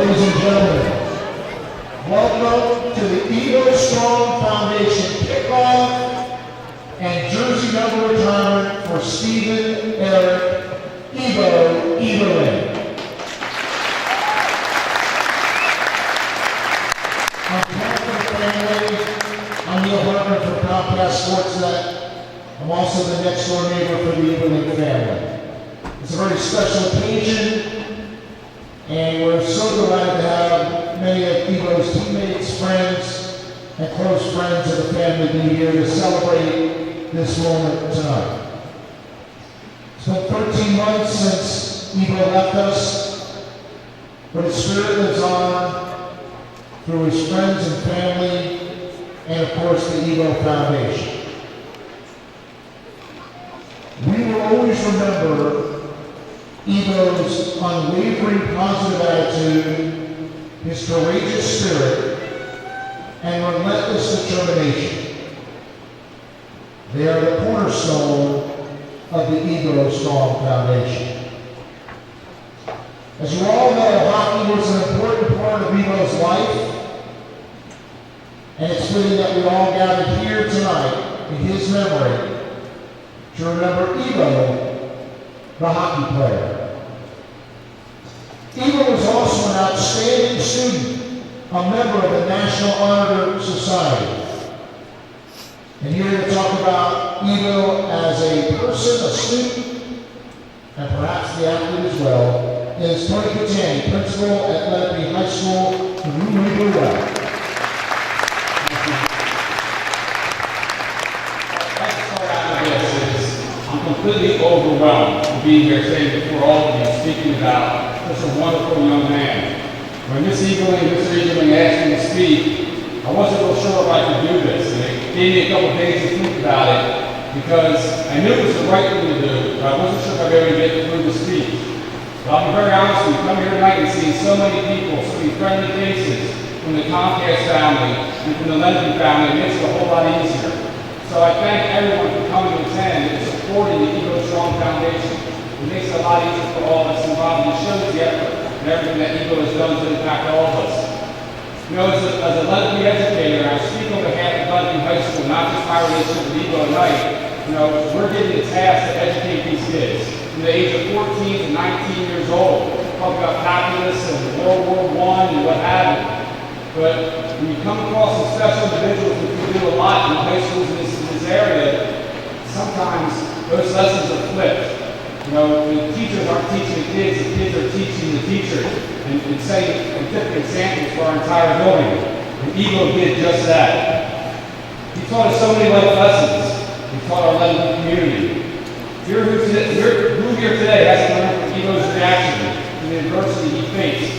Ladies and gentlemen, welcome to the Ebo Strong Foundation Kickoff and jersey number retirement for Stephen Eric Ebo Eberlin. On behalf of the family, I'm Neil Hartman from Comcast Sportsnet. I'm also the next door neighbor for the Eberlin family. It's a very special occasion, and we're so delighted to have many of Ebo's teammates, friends, and close friends of the family be here to celebrate this moment tonight. It's been 13 months since Ebo left us, but his spirit lives on through his friends and family, and of course the Ebo Foundation. We will always remember Ebo's unwavering positive attitude, his courageous spirit, and relentless determination. They are the cornerstone of the Ebo Strong Foundation. As you all know, hockey was an important part of Ebo's life, and it's fitting that we all gather here tonight in his memory to remember Ebo, the hockey player. Ebo was also an outstanding student, a member of the National Honor Society. And here to talk about Ebo as a person, a student, and perhaps the athlete as well, is Tony Catani, principal at Lenape High School, who we do well. Completely overwhelmed to be here saying before all of you, speaking about such a wonderful young man. When Miss Eberlin and Mr. Eberlin asked me to speak, I wasn't real sure if I could do this. And it gave me a couple of days to think about it because I knew it was the right thing to do, but I wasn't sure if I'd be able to get through the speech. But I'll be very honest with you, come here tonight and see so many people, so many friendly faces from the Comcast family and from the Lenape family, it makes it a whole lot easier. So I thank everyone for coming to attend and supporting the Ebo Strong Foundation. It makes it a lot easier for all of us involved, and it shows the effort and everything that Ebo has done to impact all of us. You know, as a Lenape educator, I speak on behalf of Lenape High School, not just my relationship with Ebo tonight. You know, we're given the task to educate these kids from the age of 14 to 19 years old. Talk about calculus and World War I and what have you. But when you come across some special individuals who can do a lot in high schools in this area, sometimes those lessons are flipped. You know, the teachers aren't teaching the kids are teaching the teachers and setting different examples for our entire building. And Ebo did just that. He taught us so many life lessons. He taught our Lenape community. Who here today hasn't learned from Ebo's reaction to the adversity he faced?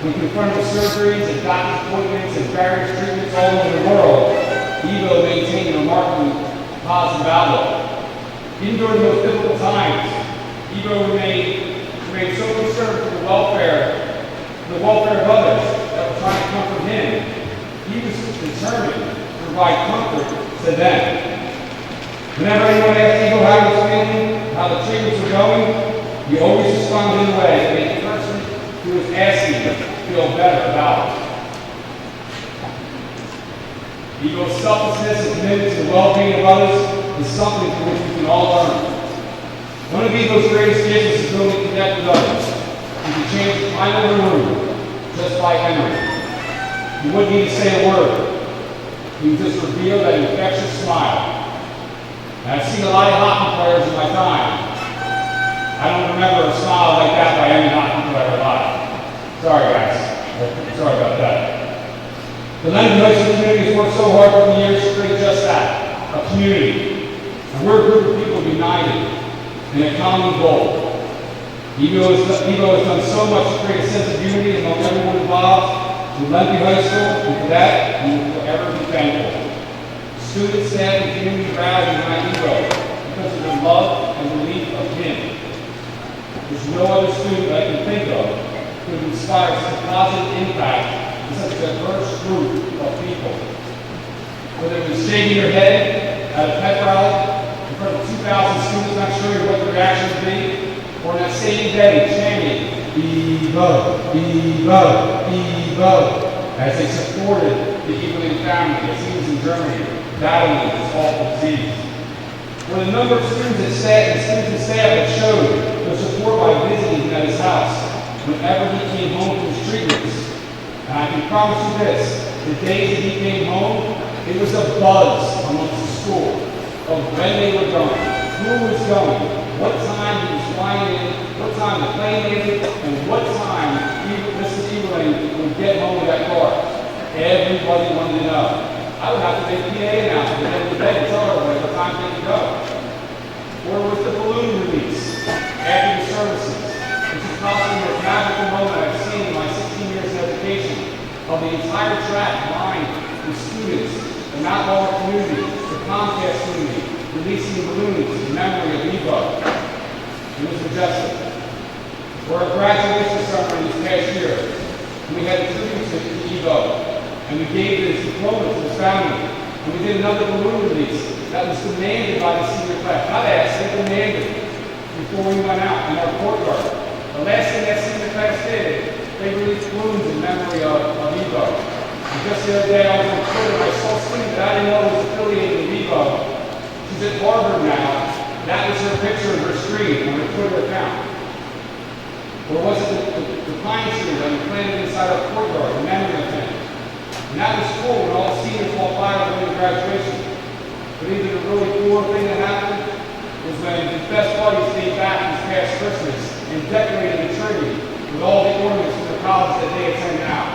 When confronted with surgeries and doctor's appointments and various treatments all over the world, Ebo maintained a remarkably positive outlook. Even during the most difficult times, Ebo remained so concerned for the welfare of others that were trying to comfort him. He was determined to provide comfort to them. Whenever anyone asked Ebo how he was feeling, how the treatments were going, he always responded in a way that made the person who was asking him feel better about it. Ebo's selflessness and commitment to the well-being of others is something from which we can all learn. One of Ebo's greatest gifts is the ability to connect with others. He could change the climate of the room just by entering. He wouldn't need to say a word. He would just reveal that infectious smile. And I've seen a lot of hockey players in my time. I don't remember a smile like that by any hockey player alive. Sorry, guys. Sorry about that. The Lenape High School community has worked so hard for the years to create just that, a community. And we're a group of people united in a common goal. Ebo has done so much to create a sense of unity among everyone involved in Lenape High School, and for that, we will forever be thankful. Students, staff, and community rally behind Ebo because of their love and belief of him. There's no other student I can think of who inspires such a positive impact in such a diverse group of people. Whether it was shaking your head at a pep rally in front of 2,000 students, not sure what the reaction would be, or on that same day chanting, Ebo, Ebo, Ebo, as they supported the Eberling family as he was in Germany battling this awful disease. When a number of students and staff had showed their support by visiting him at his house whenever he came home from his treatments. And I can promise you this, the days that he came home, it was a buzz amongst the school of when they were going, who was going, what time he was flying in, what time the plane landed, and what time Mrs. Eberling would get home with that car. Everybody wanted to know. I would have to make a PA announcement at the end of the day and tell everybody what time they could go. Or with the balloon release after the services, which is possibly the most magical moment I've seen in my 16 years of education, of the entire track lined with students, the Mount Laurel community, the Comcast community, releasing balloons in memory of Ebo. It was majestic. For our graduation ceremony this past year, we had a tribute to Ebo. And we gave his diploma to his family. And we did another balloon release that was demanded by the senior class. Not asked, they demanded before we went out in our courtyard. The last thing that senior class did, they released balloons in memory of Ebo. And just the other day I was on Twitter and I saw something that I didn't know was affiliated with Ebo. She's at Harvard now. That was her picture of her screen on her Twitter account. Or was it the pine tree that we planted inside our courtyard in memory of him? And that was cool when all the seniors walked by during graduation. But even the really cool thing that happened was when the best buddies came back this past Christmas and decorated the tree with all the ornaments from the college that they attended out.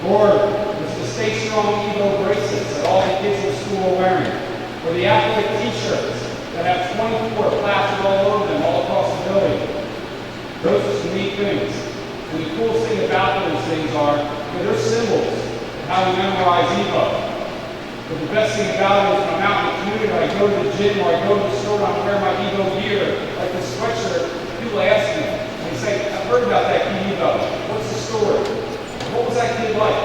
Or was the Stay Strong Ebo bracelets that all the kids in the school were wearing. Or the athletic t-shirts that have 24 plastered all over them all across the building. Those are some neat things. And the coolest thing about those things are they're symbols of how we memorize Ebo. But the best thing about it is when I'm out in the community, or I go to the gym, or I go to the store and I wear my Ebo gear, like this sweatshirt, people ask me, and they say, I've heard about that kid Ebo. What's the story? What was that kid like?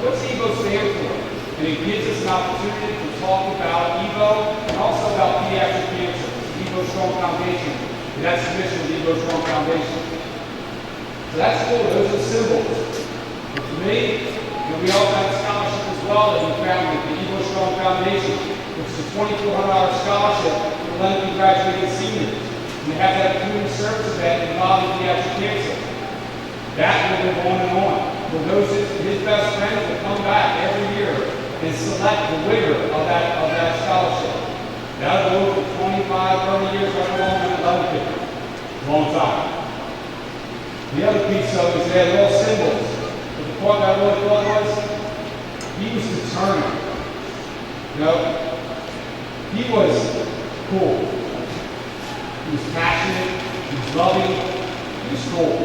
What's Ebo stand for? And it gives us an opportunity to talk about Ebo and also about pediatric cancer. The Ebo Strong Foundation. And that's the mission of the Ebo Strong Foundation. So that's cool. Those are symbols. But for me, we also have a scholarship as well that we found with the Ebo Strong Foundation, which is a $2,400 scholarship for Lenape graduating seniors. And they have that community service event involving pediatric cancer. That will go on and on. Well, his best friends will come back every year and select the winner of that scholarship. That'll go for 25, 30 years, right along with Lenape. Long time. The other piece of it is they're all symbols. But the part that I really thought was, he was determined. You know, he was cool. He was passionate. He was loving. He was cool.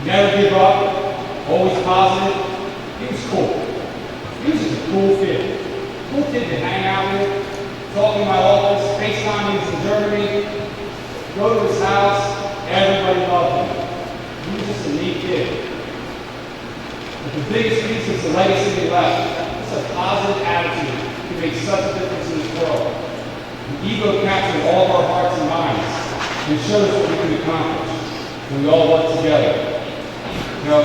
Never give up. Always positive. He was cool. He was just a cool kid. Cool kid to hang out with. Talk in my office. FaceTime meetings in Germany. Go to his house. Everybody loved him. He was just a neat kid. But the biggest piece is the legacy he left. It's a positive attitude to make such a difference in this world. The Ebo captured all of our hearts and minds and showed us what we can accomplish when we all work together. You know,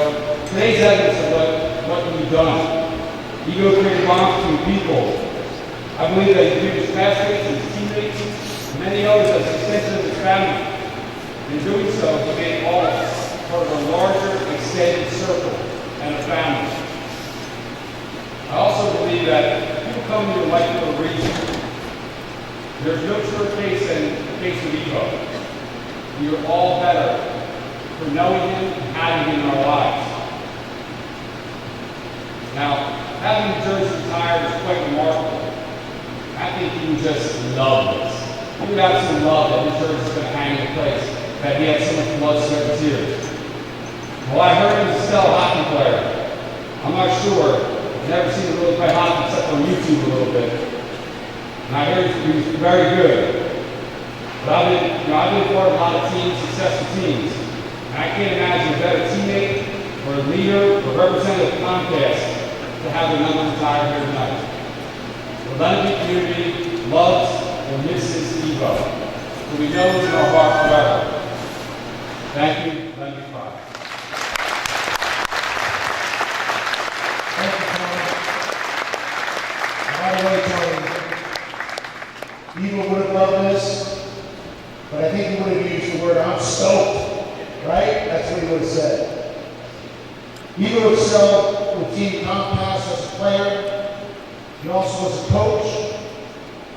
today's evidence of what can be done. Ebo created bonds between people. I believe that he viewed his classmates and his teammates and many others as an extension of his family. In doing so, he made all of us part of a larger, extended circle and a family. I also believe that people come into your life for a reason. There's no truer case than the case of Ebo. You're all better for knowing him and having him in our lives. Now, having the jersey retired is quite remarkable. I think he would just love this. He would absolutely love that his jersey is going to hang in place. That he had so much blood, sweat, and tears. Well, I heard he was a stellar hockey player. I'm not sure. I've never seen him really play hockey except on YouTube a little bit. And I heard he was very good. But I've been part of a lot of teams, successful teams. And I can't imagine a better teammate or a leader or representative of Comcast to have their number retired here tonight. The Lenape community loves and misses Ebo. And we know he's in our heart forever. Thank you. Let me cry. Thank you, Tony. By the way, Tony, Ebo would have loved this, but I think he would have used the word, "I'm stoked," right? That's what he would have said. Ebo excelled with Team Comcast as a player. He also was a coach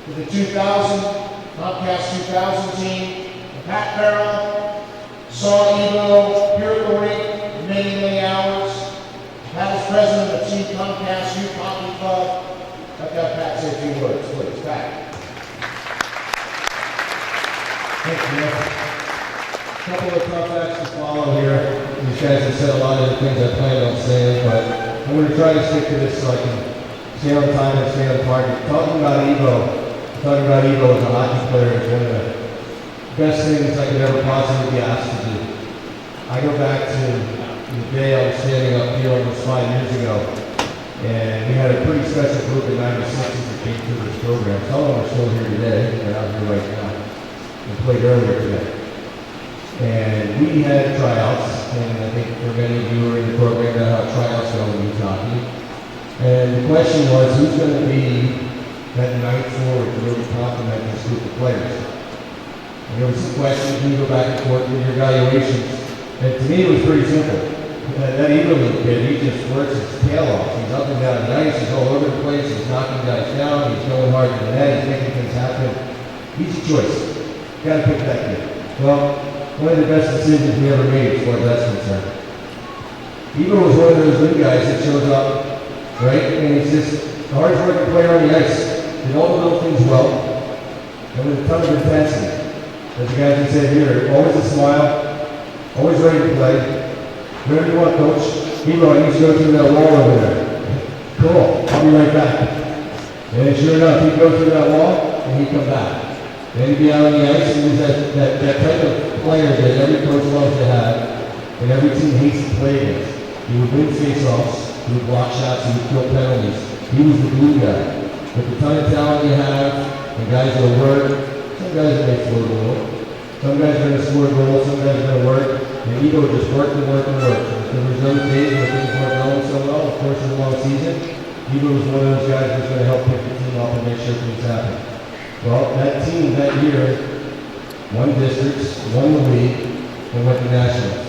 for the 2000 Comcast 2000 team. And Pat Farrell saw Ebo here at the rink many, many hours. Pat was president of Team Comcast Youth Hockey Club. Let's have Pat say a few words, please. Pat. Thank you, Nick. A couple of tough acts to follow here. These guys have said a lot of the things I planned on saying, but I'm going to try to stick to this so I can stay on time and stay on target. Talking about Ebo as a hockey player is one of the best things I could ever possibly be asked to do. I go back to the day I was standing up here almost 5 years ago, and we had a pretty special group of 96s that came through this program. Some of them are still here today. They're out here right now. We played earlier today. And we had tryouts, and I think for many of you who are in the program know how tryouts go in youth hockey. And the question was, who's going to be that night forward to really complement this group of players? And there was some questions, you go back and forth with your evaluations. And to me, it was pretty simple. That Ebo kid, he just works his tail off. He's up and down the ice, he's all over the place, he's knocking guys down, he's going hard to the net, he's making things happen. Easy choice. Got to pick that kid. Well, one of the best decisions we ever made as far as that's concerned. Ebo was one of those new guys that shows up, right? And he's just the hardest working player on the ice. Did all the little things well, and with a ton of intensity. As the guys have said here, always a smile, always ready to play. Whatever you want, coach. Ebo, I need to go through that wall over there. Cool, I'll be right back. And sure enough, he'd go through that wall, and he'd come back. Then he'd be out on the ice, and he's that type of player that every coach loves to have, and every team hates to play against. He would win face-offs, he would block shots, he would kill penalties. He was the glue guy. With the ton of talent you have, and guys that will work, some guys may score a goal, some guys are going to score a goal, some guys are going to work, and Ebo just worked and worked and worked. If there was those days where things weren't going so well, of course in a long season, Ebo was one of those guys who's going to help pick the team up and make sure things happen. Well, that team that year won districts, won the league, and went to nationals.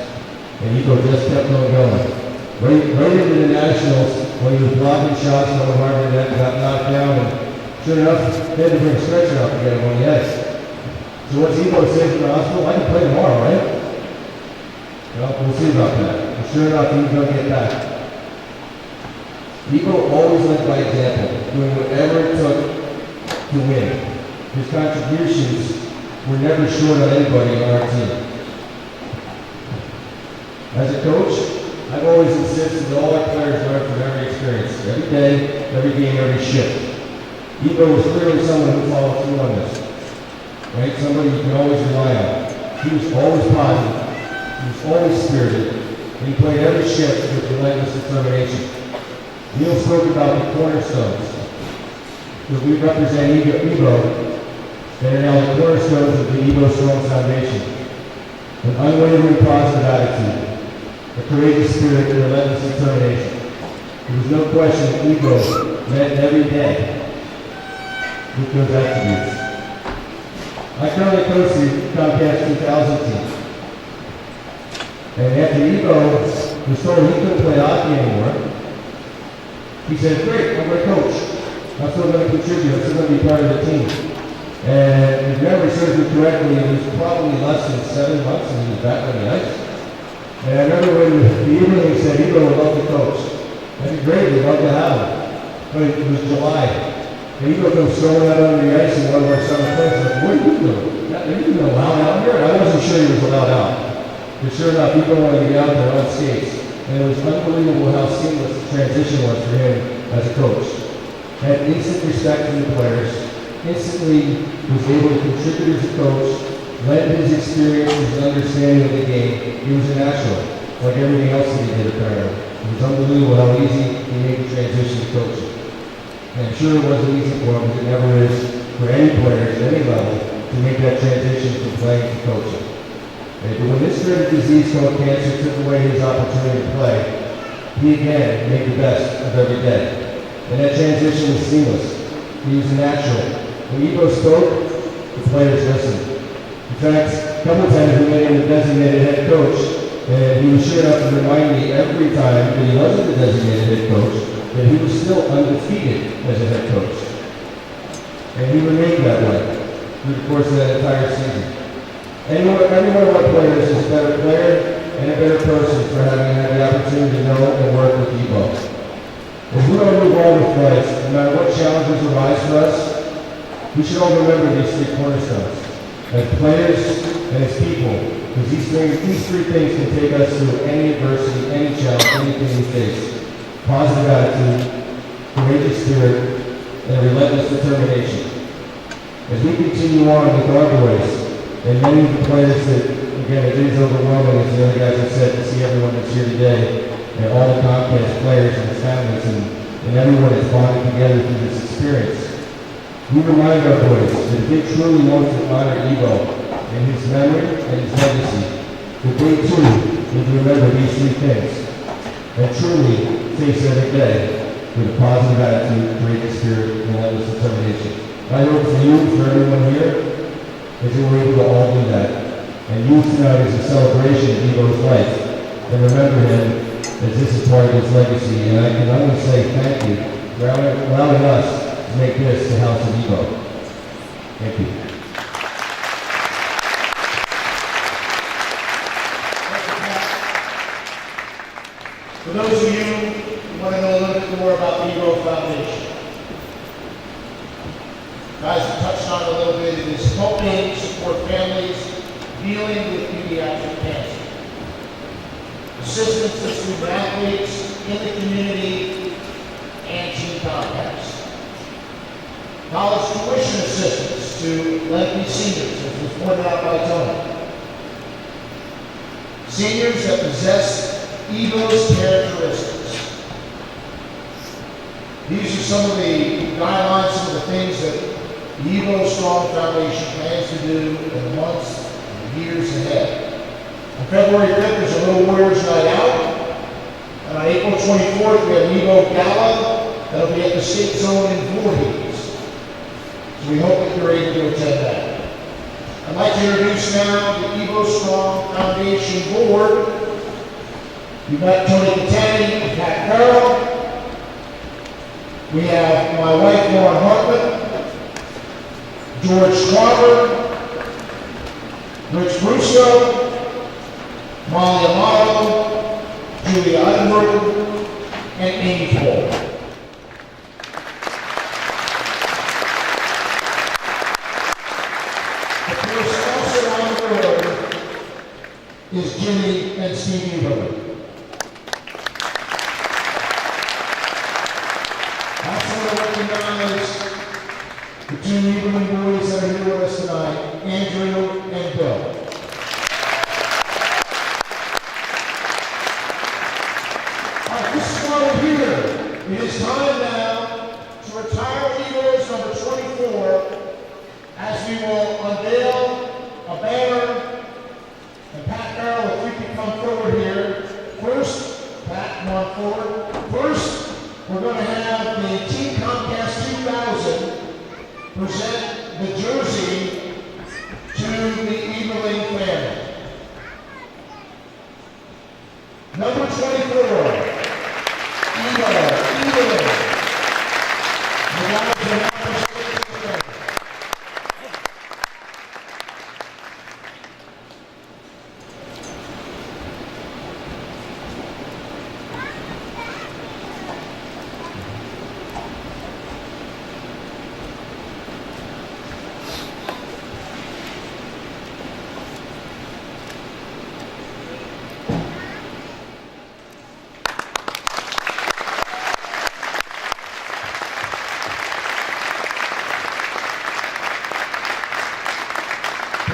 And Ebo just kept on going. Right into the nationals, when he was blocking shots, going hard to that, got knocked down, and sure enough, they had to bring a stretcher out to get him on the ice. So what's Ebo saying to the hospital? I can play tomorrow, right? Well, we'll see about that. And sure enough, he was going to get back. Ebo always led by example, doing whatever it took to win. His contributions were never short on anybody on our team. As a coach, I've always insisted that all our players learn from every experience, every day, every game, every shift. Ebo was clearly someone who followed through on this, right? Somebody you can always rely on. He was always positive, he was always spirited, and he played every shift with relentless determination. Neil spoke about the cornerstones that we represent Ebo, and are now the cornerstones of the Ebo Strong Foundation. An unwavering positive attitude, a courageous spirit, and relentless determination. There was no question that Ebo met every day with those attributes. I currently coach the Comcast 2000 team. And after Ebo was told he couldn't play hockey anymore, he said, great, I'm going to coach. I'm still going to contribute, I'm still going to be part of the team. And if memory serves me correctly, it was probably less than 7 months and he was back on the ice. And I remember when the evening said, Ebo would love to coach. That'd be great, we'd love to have him. But it was July. And Ebo comes strolling out on the ice in one of our summer plays. Like, what are you doing? Are you even allowed out here? And I wasn't sure he was allowed out. But sure enough, Ebo wanted to get out there on skates. And it was unbelievable how seamless the transition was for him as a coach. Had instant respect for the players, instantly was able to contribute as a coach, lend his experience, his understanding of the game. He was a natural, like everything else that he did apparently. It was unbelievable how easy he made the transition to coaching. And I'm sure it wasn't easy for him, as it never is for any players at any level to make that transition from playing to coaching. But when this dreaded disease called cancer took away his opportunity to play, he again made the best of every day. And that transition was seamless. He was natural. When Ebo spoke, the players listened. In fact, a couple times we made him the designated head coach, and he was sure enough to remind me every time that he wasn't the designated head coach, that he was still undefeated as a head coach. And he remained that way through the course of that entire season. Every one of our players is a better player and a better person for having had the opportunity to know and work with Ebo. As we all move on with life, no matter what challenges arise for us, we should all remember these three cornerstones. As players and as people, because these three things can take us through any adversity, any challenge, anything we face. Positive attitude, courageous spirit, and relentless determination. As we continue on with our boys, and many of the players that, again, it is overwhelming, as the other guys have said, to see everyone that's here today, and all the Comcast players and their families, and everyone that's bonded together through this experience. We remind our boys that if they truly want to honor Ebo and his memory and his legacy, that they too need to remember these three things, and truly face every day with a positive attitude, courageous spirit, and relentless determination. I hope for you, for everyone here, that you were able to all do that. And youth tonight is a celebration of Ebo's life. And remember him as this is part of his legacy. And I can only say thank you for allowing us to make this the House of Ebo. Thank you. For those of you who want to know a little bit more about the Ebo Foundation, guys have touched on it a little bit. It is helping support families dealing with pediatric cancer. Assistance to student athletes in the community and Team Comcast. College tuition assistance to lengthy seniors, as was pointed out by Tony. Seniors that possess Ebo's characteristics. These are some of the guidelines, some of the things that the Ebo Strong Foundation plans to do in the months and years ahead. On February 5th, there's a Little Warriors Night Out. And on April 24th, we have an Ebo Gala that'll be at the State Zone in Voorhees. So we hope that you're able to attend that. I'd like to introduce now the Ebo Strong Foundation Board. You've got Tony Catani and Pat Carroll. We have my wife, Lauren Hartman, George Carver, Rich Brusso, Molly Amato, Julia Eidenberg, and Amy Ford. Of course, also on the board is Jimmy and Steve Eberle. Also recognize the two Eberle boys that are here with us tonight, Andrew and Bill. It is time now to retire Eagles number 24 as we will unveil a banner. And Pat Carroll, if we can come forward here. First, Pat, come on forward. First, we're going to have the Team Comcast 2000 present the jersey to the Eberle family. Number 24.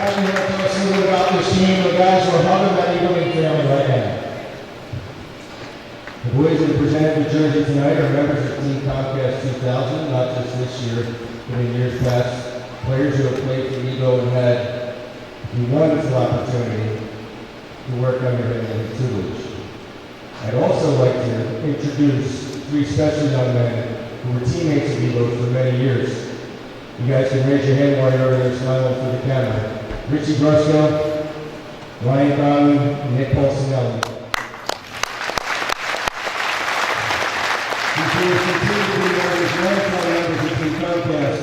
Pat, you want to tell us a little bit about this team, the guys who are hugging that Eberle family right now? The boys that presented the jersey tonight are members of Team Comcast 2000, not just this year, but in years past. Players who have played for Ebo and had the wonderful opportunity to work under him in his tutelage. I'd also like to introduce three special young men who were teammates of Ebo for many years. You guys can raise your hand while you're over there smiling for the camera. Richie Brusco, Ryan Bowden, and Nick Polsinelli. These players continue to be one of the longtime members of Team Comcast.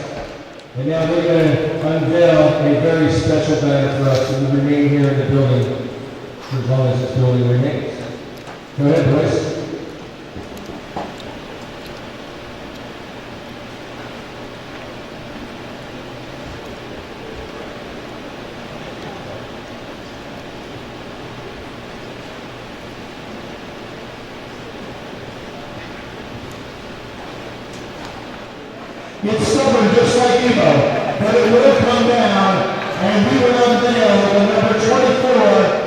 And now they're going to unveil a very special banner for us that will remain here in the building for as long as this building remains. Go ahead, boys. It's stubborn just like Ebo, but it will come down, and we will unveil the number 24.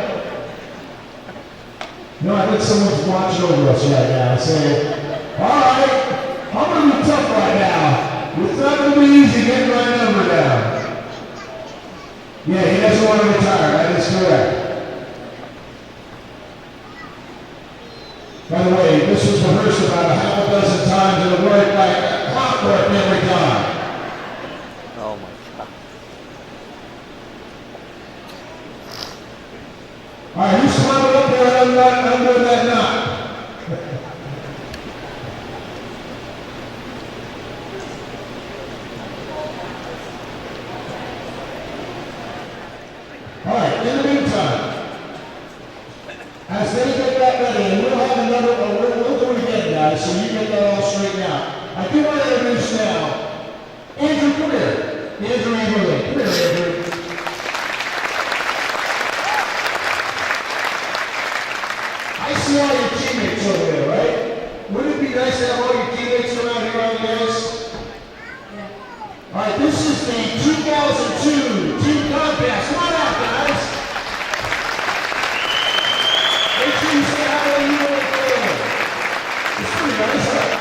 No, I think someone's watching over us right now, saying, all right, I'm going to be tough right now. It's not going to be easy getting my number down. Yeah, he doesn't want to retire. That is correct. By the way, this was rehearsed about a half a dozen times, and it worked like clockwork every time. Oh my God. All right, who's climbing up there under that knot? All right, in the meantime, as they get that ready, and we'll have another, we'll do it again, guys, so you get that all straightened out. I do want to introduce now, Andrew, come here. Andrew Eberle. Come here, Andrew. I see all your teammates over there, right? Wouldn't it be nice to have all your teammates come out here on the ice? All right, this is the 2002 Team Comcast. Come on out, guys. Make sure you say hi to you and family. It's pretty nice, huh?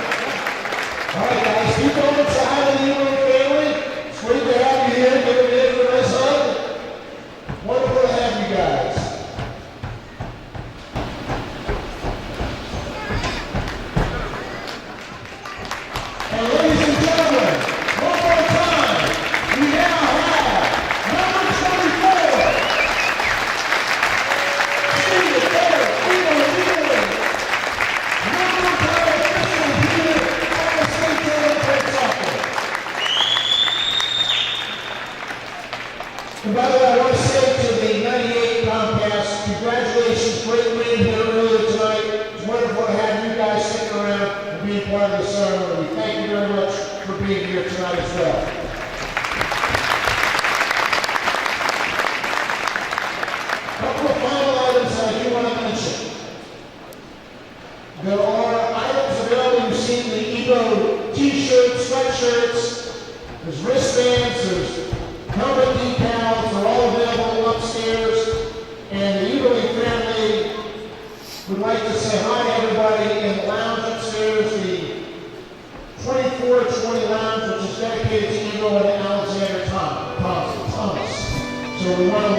All right, guys, keep going. Say hi to you and family. It's great to have you here. Give it in for us, huh? Wonderful to have you guys. And ladies and gentlemen, one more time, we now have number 24. Stephen Eric Ebo Strong, number 5 official here at the State Olympic Soccer. And by the way, I want to say to the 98 Comcast, congratulations, great win here earlier tonight. It's wonderful to have you guys sticking around and being part of the ceremony. Thank you very much for being here tonight as well. A couple of final items that I do want to mention. There are items available. You've seen the Ebo t-shirts, sweatshirts, there's wristbands, there's helmet decals. They're all available upstairs. And the Ebo family would like to say hi to everybody in the lounge upstairs, the 2420 lounge, which is dedicated to Ebo and Alexander Thomas. So we want to